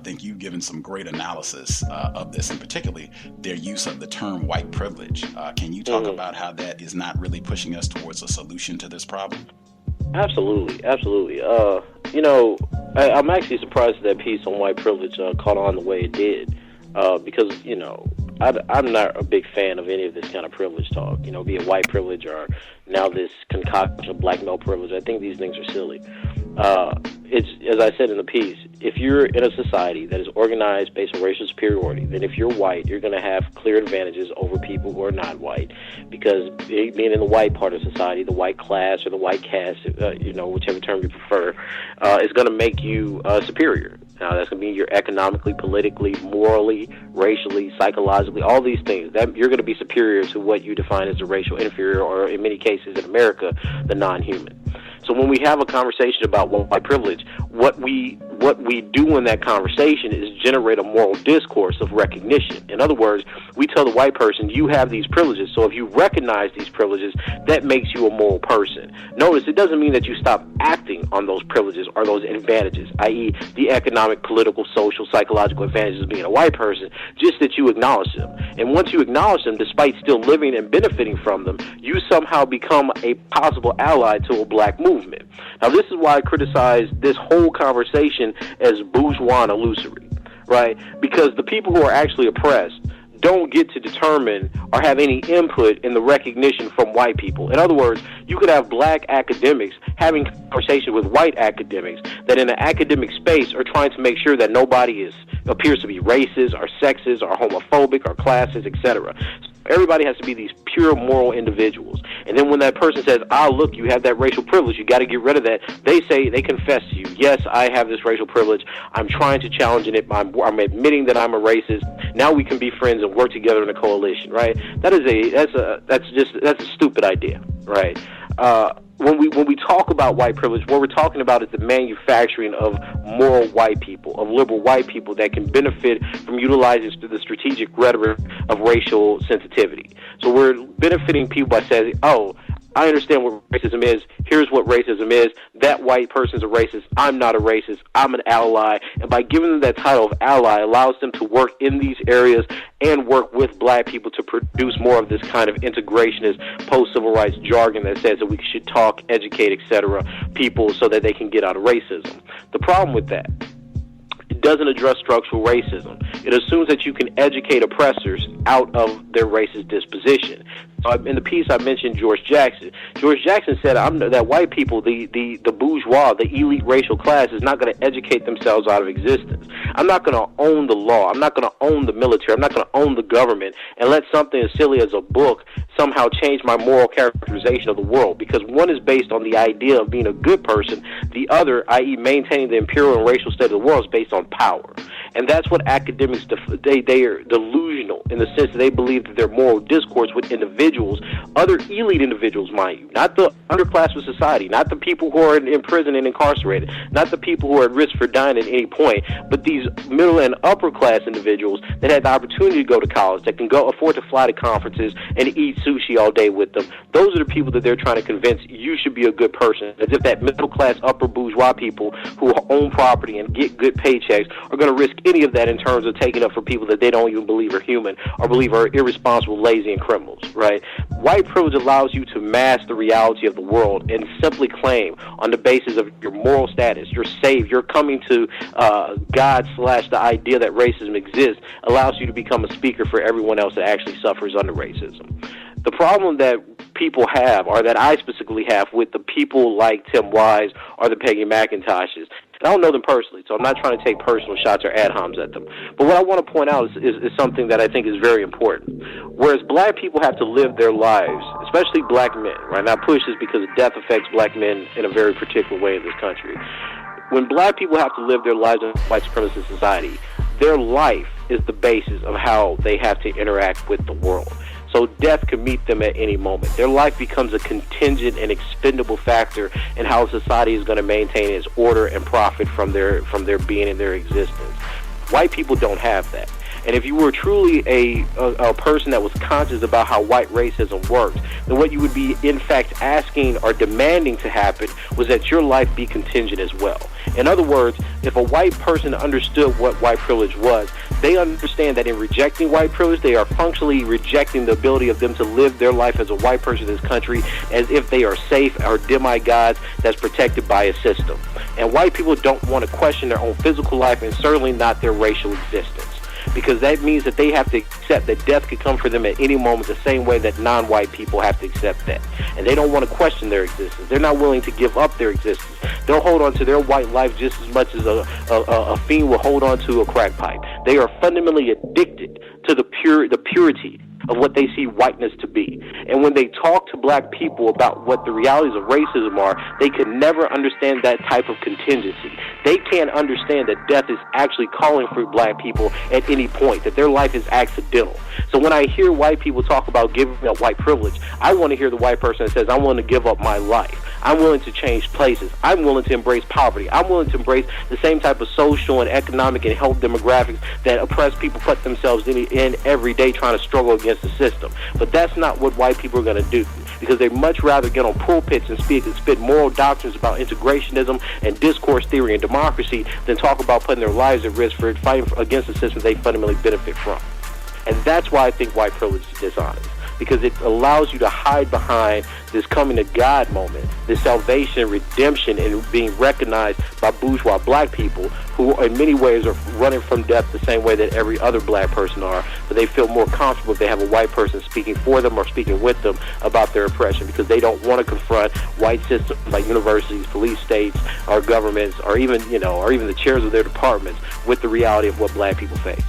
think you've given some great analysis of this, and particularly their use of the term white privilege. Can you talk about how that is not really pushing us towards a solution to this problem? Absolutely. I'm actually surprised that piece on white privilege caught on the way it did, because, I'm not a big fan of any of this kind of privilege talk, be it white privilege or now this concoction of black male privilege. I think these things are silly. It's, as I said in the piece, if you're in a society that is organized based on racial superiority, then if you're white, you're going to have clear advantages over people who are not white, because being in the white part of society, the white class or the white caste, whichever term you prefer, is going to make you superior. Now, that's going to mean you're economically, politically, morally, racially, psychologically, all these things. That you're going to be superior to what you define as a racial inferior, or in many cases in America, the non-human. So when we have a conversation about white privilege, what we do in that conversation is generate a moral discourse of recognition. In other words, we tell the white person, you have these privileges, so if you recognize these privileges, that makes you a moral person. Notice, it doesn't mean that you stop acting on those privileges or those advantages, i.e. the economic, political, social, psychological advantages of being a white person, just that you acknowledge them. And once you acknowledge them, despite still living and benefiting from them, you somehow become a possible ally to a black movement. Now, this is why I criticize this whole conversation as bourgeois and illusory, right? Because the people who are actually oppressed don't get to determine or have any input in the recognition from white people. In other words, you could have black academics having conversation with white academics that in the academic space are trying to make sure that nobody appears to be racist or sexist or homophobic or classist, etc. Everybody has to be these pure moral individuals. And then when that person says, look, you have that racial privilege, you got to get rid of that, they confess to you, yes, I have this racial privilege, I'm trying to challenge it, I'm admitting that I'm a racist, now we can be friends and work together in a coalition, right? That's a stupid idea, right? When we talk about white privilege, what we're talking about is the manufacturing of moral white people, of liberal white people that can benefit from utilizing the strategic rhetoric of racial sensitivity. So we're benefiting people by saying, I understand what racism is. Here's what racism is. That white person's a racist. I'm not a racist. I'm an ally. And by giving them that title of ally allows them to work in these areas and work with black people to produce more of this kind of integrationist post-civil rights jargon that says that we should talk, educate, etc. people so that they can get out of racism. The problem with that, it doesn't address structural racism. It assumes that you can educate oppressors out of their racist disposition. So in the piece I mentioned George Jackson. George Jackson said that white people, the bourgeois, the elite racial class, is not going to educate themselves out of existence. I'm not going to own the law. I'm not going to own the military. I'm not going to own the government and let something as silly as a book somehow change my moral characterization of the world, because one is based on the idea of being a good person. The other, i.e. maintaining the imperial and racial state of the world, is based on power. And that's what academics, they are delusional in the sense that they believe that their moral discourse with individuals, other elite individuals, mind you, not the underclass of society, not the people who are in prison and incarcerated, not the people who are at risk for dying at any point, but these middle and upper class individuals that have the opportunity to go to college, that can afford to fly to conferences and eat sushi all day with them. Those are the people that they're trying to convince you should be a good person, as if that middle class, upper bourgeois people who own property and get good paychecks are going to risk any of that in terms of taking up for people that they don't even believe are human or believe are irresponsible, lazy, and criminals, right? White privilege allows you to mask the reality of the world and simply claim on the basis of your moral status, you're saved, you're coming to God / the idea that racism exists, allows you to become a speaker for everyone else that actually suffers under racism. The problem that people have, or that I specifically have, with the people like Tim Wise or the Peggy McIntoshes, and I don't know them personally, so I'm not trying to take personal shots or ad homs at them. But what I want to point out is something that I think is very important. Whereas black people have to live their lives, especially black men, right? Now, I push this because death affects black men in a very particular way in this country. When black people have to live their lives in a white supremacist society, their life is the basis of how they have to interact with the world. So death can meet them at any moment. Their life becomes a contingent and expendable factor in how society is going to maintain its order and profit from their being and their existence. White people don't have that. And if you were truly a person that was conscious about how white racism works, then what you would be in fact asking or demanding to happen was that your life be contingent as well. In other words, if a white person understood what white privilege was, they understand that in rejecting white privilege, they are functionally rejecting the ability of them to live their life as a white person in this country as if they are safe or demigods that's protected by a system. And white people don't want to question their own physical life and certainly not their racial existence, because that means that they have to accept that death could come for them at any moment, the same way that non-white people have to accept that. And they don't want to question their existence. They're not willing to give up their existence. They'll hold on to their white life just as much as a fiend will hold on to a crack pipe. They are fundamentally addicted to the purity of what they see whiteness to be. And when they talk to black people about what the realities of racism are, they can never understand that type of contingency. They can't understand that death is actually calling for black people at any point, that their life is accidental. So when I hear white people talk about giving up white privilege, I want to hear the white person that says, I'm willing to give up my life. I'm willing to change places. I'm willing to embrace poverty. I'm willing to embrace the same type of social and economic and health demographics that oppressed people put themselves in every day trying to struggle against the system. But that's not what white people are going to do, because they much rather get on pulpits and spit moral doctrines about integrationism and discourse theory and democracy than talk about putting their lives at risk for fighting against the system they fundamentally benefit from. And that's why I think white privilege is dishonest, because it allows you to hide behind this coming to God moment, this salvation, redemption, and being recognized by bourgeois black people who in many ways are running from death the same way that every other black person are, but they feel more comfortable if they have a white person speaking for them or speaking with them about their oppression, because they don't want to confront white systems like universities, police states, or governments, or even the chairs of their departments with the reality of what black people face.